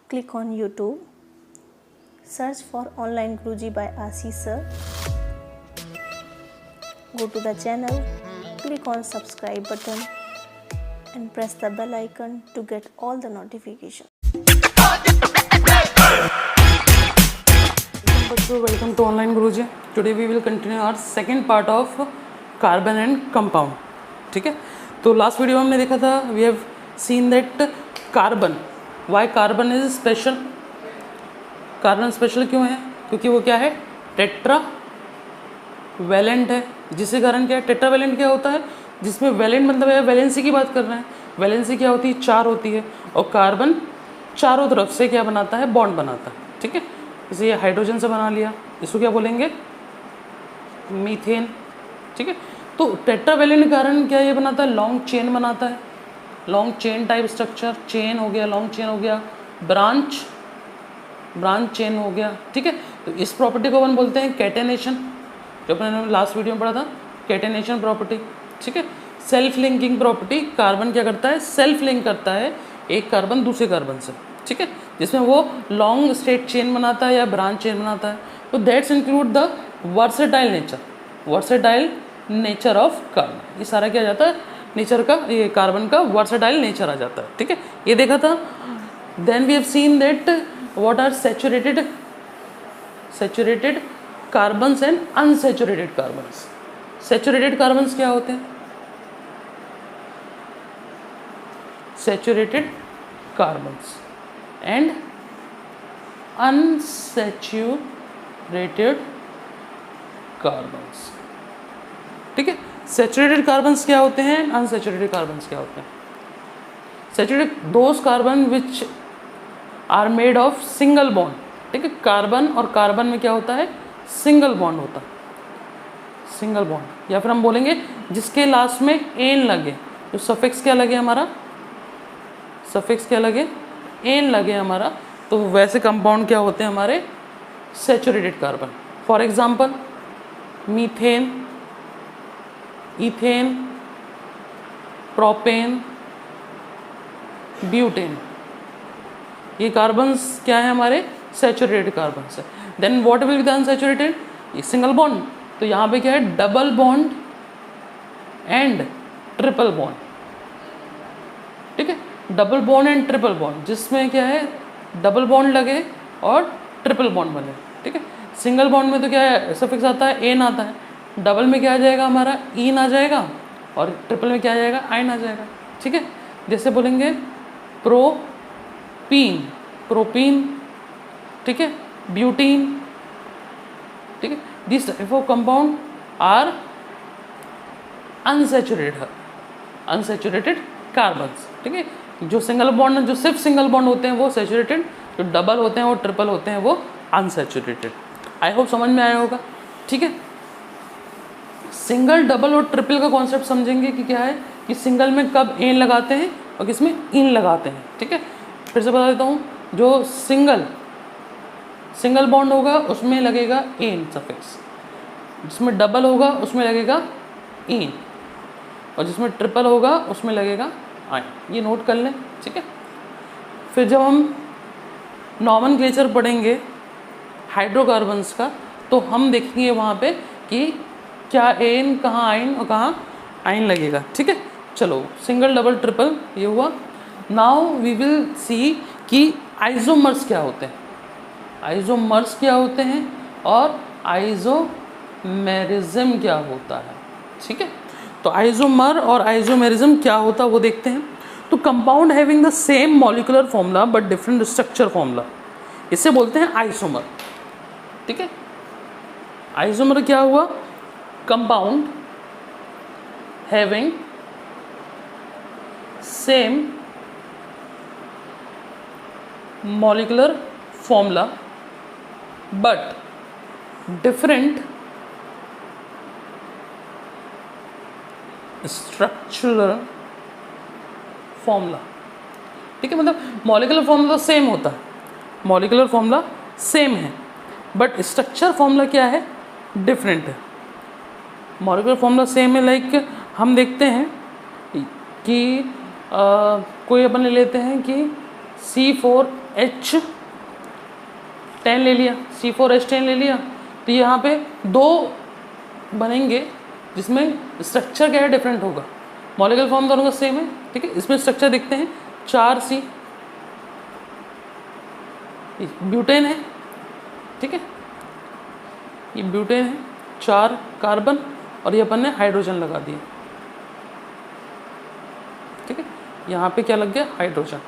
click on YouTube, search for Online Guruji by Ashish sir. Go to the channel, click on subscribe button and press the bell icon to get all the notifications. Welcome to Online Guruji. Today we will continue our second part of carbon and compound. ठीक है, तो last video में हमने देखा था we have seen that carbon, why carbon is special. Carbon special क्यों है? क्योंकि वो क्या है, टेट्रा वैलेंट है. जिसके कारण क्या है, टेट्रा वैलेंट क्या होता है, जिसमें वैलेंट मतलब है वैलेंसी की बात कर रहे हैं. वैलेंसी क्या होती है, 4 होती है, और कार्बन चारों तरफ से क्या बनाता है, बॉन्ड बनाता है. ठीक है, इसे ये हाइड्रोजन से बना लिया, इसको क्या बोलेंगे, मीथेन. ठीक है, तो टेट्रावैलेंट के कारण क्या ये बनाता है, लॉन्ग चेन बनाता है. Long chain type structure, chain हो गया, लॉन्ग चेन हो गया, ब्रांच चेन हो गया. ठीक है, तो इस प्रॉपर्टी को अपन बोलते हैं कैटेनेशन, जो अपने लास्ट वीडियो में पढ़ा था, कैटेनेशन प्रॉपर्टी. ठीक है, सेल्फ लिंकिंग प्रॉपर्टी, कार्बन क्या करता है, सेल्फ लिंक करता है एक कार्बन दूसरे कार्बन से. ठीक है, जिसमें वो लॉन्ग स्ट्रेट चेन बनाता है या ब्रांच चेन बनाता है. तो that's include the versatile nature of carbon. ये सारा क्या आ जाता है, नेचर का, ये कार्बन का वर्सेटाइल नेचर आ जाता है. ठीक है, ये देखा था. Then we have seen that what are saturated carbons and unsaturated carbons. Saturated carbons क्या होते हैं, saturated carbons and unsaturated carbons. ठीक है, सैचुरेटेड कार्बन्स क्या होते हैं, अनसैचुरेटेड कार्बन्स क्या होते हैं. Saturated those carbon which are made of single bond. ठीक है, कार्बन और कार्बन में क्या होता है, सिंगल बॉन्ड होता है, सिंगल बॉन्ड. या फिर हम बोलेंगे जिसके लास्ट में एन लगे, तो सफिक्स क्या लगे हमारा, सफिक्स क्या लगे, एन लगे हमारा, तो वैसे कंपाउंड क्या होते हैं हमारे, saturated carbon. For example methane, ethane, propane, butane, ये कार्बन्स क्या है हमारे, सैचुरेटेड कार्बन्स है. Then what will be the unsaturated, ये सिंगल बॉन्ड, तो यहाँ पे क्या है, double bond and triple bond. ठीक है, double bond and triple bond, जिसमें क्या है, डबल बॉन्ड लगे और ट्रिपल बॉन्ड बने. ठीक है, सिंगल बॉन्ड में तो क्या है, सफिक्स आता है, एन आता है. डबल में क्या आ जाएगा हमारा, ईन आ जाएगा, और ट्रिपल में क्या आ जाएगा, आइन आ जाएगा. ठीक है, जैसे बोलेंगे प्रोपीन. ठीक है, ब्यूटीन. ठीक है, this type of compound are unsaturated carbons. ठीक है, जो सिंगल बॉन्ड, जो सिर्फ सिंगल बॉन्ड होते हैं वो सैचुरेटेड, जो डबल होते हैं वो ट्रिपल होते हैं वो अनसैचुरेटेड. आई होप समझ में आया होगा. ठीक है, सिंगल, डबल और ट्रिपल का कॉन्सेप्ट समझेंगे कि क्या है, कि सिंगल में कब एन लगाते हैं और किसमें इन लगाते हैं. ठीक है, फिर से बता देता हूँ, जो सिंगल बॉन्ड होगा उसमें लगेगा एन सफिक्स, जिसमें डबल होगा उसमें लगेगा इन, और जिसमें ट्रिपल होगा उसमें लगेगा आइन. ये नोट कर लें. ठीक है, फिर जब हम नॉमेनक्लेचर पढ़ेंगे हाइड्रोकार्बन्स का, तो हम देखेंगे वहाँ पे कि क्या एन, कहाँ आइन और कहाँ आइन लगेगा. ठीक है, चलो सिंगल, डबल, ट्रिपल ये हुआ. नाउ वी विल सी कि आइसोमर्स क्या होते हैं, आइसोमर्स क्या होते हैं और आइसोमेरिज्म क्या होता है. ठीक है, तो आइसोमर और आइसोमेरिज्म क्या होता है वो देखते हैं. तो compound having the same molecular formula but different structure formula, इसे बोलते हैं आइसोमर. ठीक है, आइसोमर क्या हुआ, compound having same molecular formula but different structural formula. ठीक है, मतलब मॉलिकुलर फॉर्मूला सेम होता है, मॉलिकुलर फॉर्मूला सेम है, बट स्ट्रक्चर फॉर्मूला क्या है, डिफरेंट है. मॉलिकुलर फॉर्मूला सेम है, लाइक हम देखते हैं कि कोई अपन ले लेते हैं कि H10 ले लिया, C4H10 ले लिया, तो यहाँ पे 2 बनेंगे जिसमें स्ट्रक्चर क्या है डिफरेंट होगा, मॉलिक्यूलर फॉर्म दोनों का सेम है, ठीक है। इसमें स्ट्रक्चर देखते हैं 4C, ब्यूटेन है, ठीक है, ये ब्यूटेन है, 4 कार्बन और ये अपन ने हाइड्रोजन लगा दिया, ठीक है। यहाँ पे क्या लग गया, हाइड्रोजन,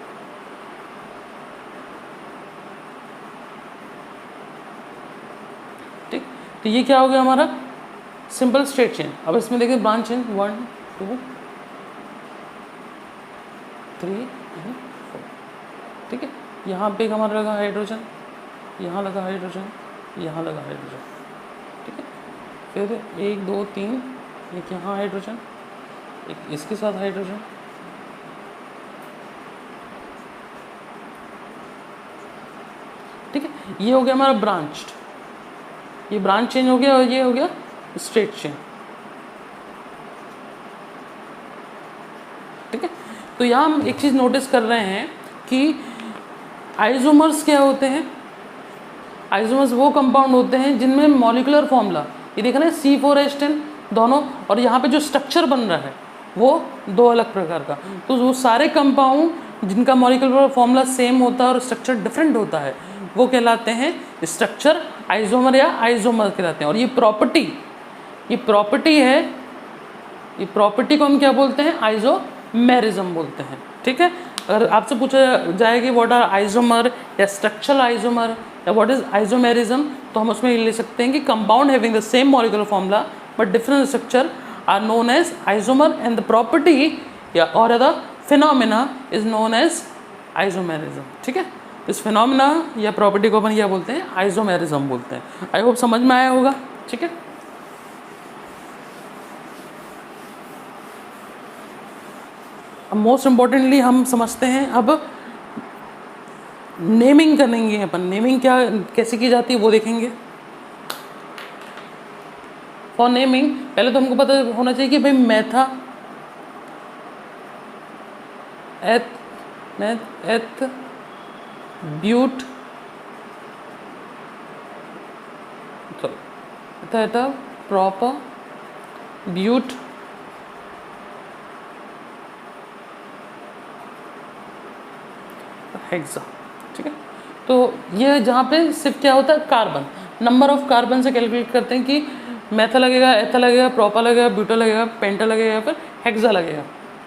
ठीक। तो ये क्या हो गया हमारा सिंपल स्ट्रेट चेन। अब इसमें देखिए ब्रांच चेन 1 2 3 एंड 4, ठीक है। यहाँ पे एक हमारा लगा हाइड्रोजन, यहाँ लगा हाइड्रोजन, यहाँ लगा हाइड्रोजन, ठीक है। फिर 1 2 3, एक यहाँ हाइड्रोजन, एक इसके साथ हाइड्रोजन, ठीक है। ये हो गया हमारा ब्रांच्ड, ये ब्रांच चेंज हो गया और ये हो गया स्ट्रेट चेन, ठीक है। तो यहाँ हम एक चीज़ नोटिस कर रहे हैं कि आइसोमर्स क्या होते हैं, आइसोमर्स वो कंपाउंड होते हैं जिनमें मॉलिक्यूलर फॉर्मूला, ये देख रहे हैं C4H10 दोनों, और यहाँ पे जो स्ट्रक्चर बन रहा है वो 2 अलग प्रकार का। तो वो सारे कंपाउंड जिनका मॉलिक्यूलर फॉर्मूला सेम होता है और स्ट्रक्चर डिफरेंट होता है वो कहलाते हैं स्ट्रक्चर आइसोमर या आइसोमर कहलाते हैं। और ये प्रॉपर्टी है, ये प्रॉपर्टी को हम क्या बोलते हैं, आइसोमेरिज्म बोलते हैं, ठीक है। अगर आपसे पूछा जाए कि व्हाट आर आइसोमर या स्ट्रक्चरल आइसोमर या व्हाट इज आइसोमेरिज्म, तो हम उसमें ले सकते हैं कि compound having the same molecular formula but different structure are known as isomer and the property या और the phenomena is known as isomerism, ठीक है। इस फिनोमिना या प्रॉपर्टी को अपन क्या बोलते हैं, आइसोमेरिज्म बोलते हैं। आई होप समझ में आया होगा, ठीक है। अब मोस्ट इम्पॉर्टेंटली हम समझते हैं, अब नेमिंग करेंगे अपन, नेमिंग क्या कैसे की जाती है वो देखेंगे। फॉर नेमिंग पहले तो हमको पता होना चाहिए कि भाई मेथा एथ ब्यूट प्रॉपर ब्यूट हेक्सा, ठीक है। तो ये जहाँ पे सिर्फ क्या होता है, कार्बन, नंबर ऑफ कार्बन से कैलकुलेट करते हैं कि मेथा लगेगा, एथा लगेगा, प्रोपा लगेगा, ब्यूटा लगेगा, पेंटा लगेगा, फिर हेक्सा लगेगा।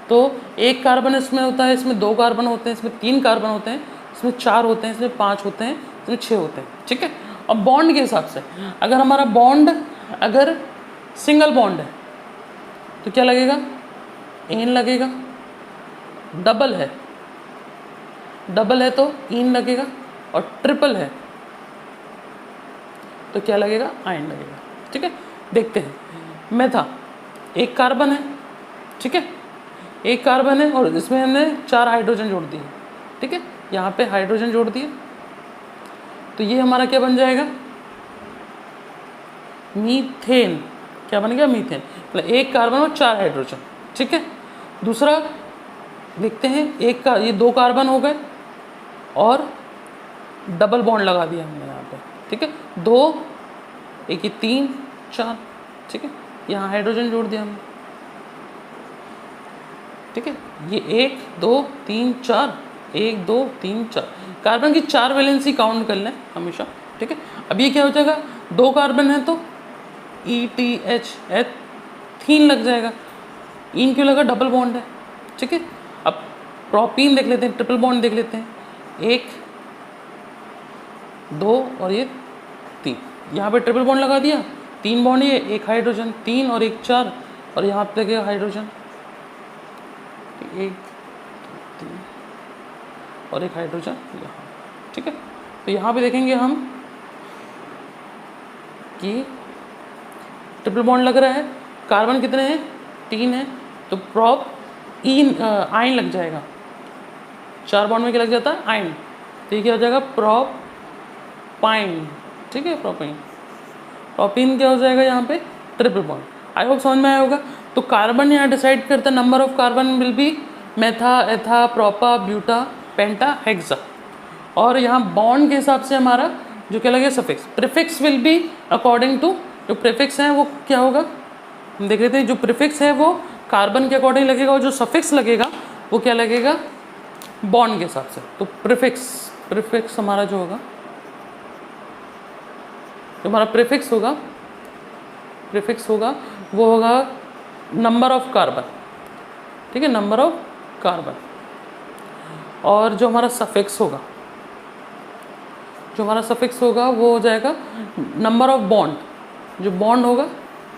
तो एक कार्बन इसमें होता है, इसमें 2 कार्बन होते हैं, इसमें 3 कार्बन होते हैं, इसमें 4 होते हैं, इसमें 5 होते हैं, इसमें 6 होते हैं, ठीक है। अब बॉन्ड के हिसाब से अगर हमारा बॉन्ड अगर सिंगल बॉन्ड है तो क्या लगेगा, एन लगेगा, डबल है तो इन लगेगा, और ट्रिपल है तो क्या लगेगा, आयन लगेगा, ठीक है। देखते हैं, मेथा एक कार्बन है, ठीक है, एक कार्बन है और इसमें हमने 4 हाइड्रोजन जोड़ दिए, ठीक है, यहाँ पे हाइड्रोजन जोड़ दिए, तो ये हमारा क्या बन जाएगा, मीथेन। क्या बन गया, मीथेन, मतलब एक कार्बन और 4 हाइड्रोजन, ठीक है। दूसरा देखते हैं, एक का ये 2 कार्बन हो गए और डबल बॉन्ड लगा दिया हमने यहाँ पे, ठीक है, 2 एक, ये 3 4, ठीक है, यहाँ हाइड्रोजन जोड़ दिया हमने, ठीक है। ये 1 2 3 4, 1 2 3 4 कार्बन की 4 वैलेंसी काउंट कर लें हमेशा, ठीक है। अब ये क्या हो जाएगा, 2 कार्बन है तो ETH एथीन लग जाएगा, इन क्यों लगा, डबल बॉन्ड है, ठीक है। अब प्रोपीन देख लेते हैं, ट्रिपल बॉन्ड देख लेते हैं, 1 2 और ये 3, यहाँ पे ट्रिपल बॉन्ड लगा दिया, 3 बॉन्ड, ये 1 हाइड्रोजन, 3 और 1 4, और यहाँ पे लगेगा हाइड्रोजन, 1 3 और 1 हाइड्रोजन यहाँ, ठीक है। तो यहाँ पे देखेंगे हम कि ट्रिपल बॉन्ड लग रहा है, कार्बन कितने हैं, 3 है, तो प्रॉप आयन लग जाएगा, 4 बॉन्ड में क्या लग जाता है, आयन, तो ये क्या हो जाएगा, प्रोपाइन, ठीक है, प्रोपीन क्या हो जाएगा यहाँ पे, ट्रिपल बॉन्ड। आई होप समझ में आया होगा। तो कार्बन यहाँ डिसाइड करता है, number of carbon will be meth, eth, prop, buta, penta, hexa. और यहाँ बॉन्ड के हिसाब से हमारा जो क्या लगेगा suffix. Prefix will be according to, जो प्रीफिक्स है वो क्या होगा हम देख लेते हैं। जो प्रीफिक्स है वो कार्बन के अकॉर्डिंग लगेगा और जो सफिक्स लगेगा वो क्या लगेगा बॉन्ड के हिसाब से। तो प्रीफिक्स हमारा जो होगा, जो हमारा प्रीफिक्स होगा वो होगा नंबर ऑफ कार्बन, ठीक है, नंबर ऑफ कार्बन। और जो हमारा सफिक्स होगा वो हो जाएगा नंबर ऑफ बॉन्ड, जो बॉन्ड होगा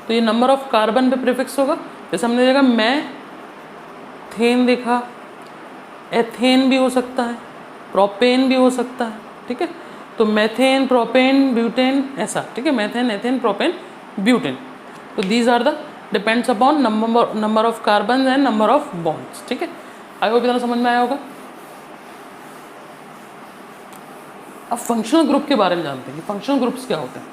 तो ये नंबर ऑफ कार्बन पे प्रीफिक्स होगा। जैसे हमने देखा मैथेन देखा, एथेन भी हो सकता है, प्रोपेन भी हो सकता है, ठीक है। तो मैथेन, प्रोपेन, ब्यूटेन ऐसा, ठीक है, मैथेन, एथेन, प्रोपेन, ब्यूटेन। तो these are the depends upon number of carbon and number of bonds, ठीक है। आई होप इतना समझ में आया होगा। अब फंक्शनल ग्रुप के बारे में जानते हैं कि फंक्शनल ग्रुप्स क्या होते हैं।